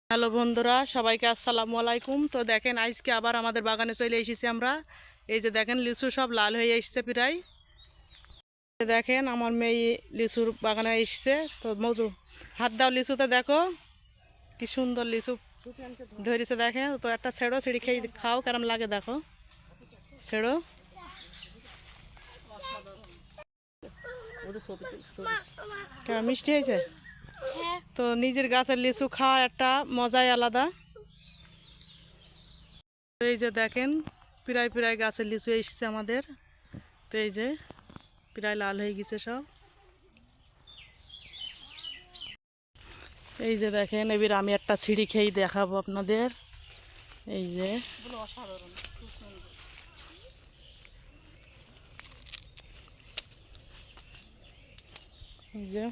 Hello বন্ধুরা, সবাইকে আসসালামু আলাইকুম। তো দেখেন আজকে আবার আমাদের বাগানে চলে এসেছি আমরা। এই যে দেখেন লিচু সব লাল হয়ে এসেছে প্রায়। দেখেন আমার মেয়ে লিচুর বাগানে এসছে। তো মধু হাত দাও লিচুতে, দেখো কি সুন্দর লিচু ধরেছে। দেখেন তো একটা ছেড়ো, ছিঁড়ি খেয়ে খাও কেমন লাগে, দেখো ছেড়ো। কেমন মিষ্টি হয়েছে। তো নিজের গাছের লিচু খাওয়া একটা মজাই আলাদা। এই যে দেখেন প্রায় প্রায় গাছের লিচু এসছে আমাদের। তো এই যে প্রায় লাল হয়ে গেছে সব। এই যে দেখেন এবার আমি একটা ছিঁড়ি খেয়ে দেখাবো আপনাদের। এই যে এই যে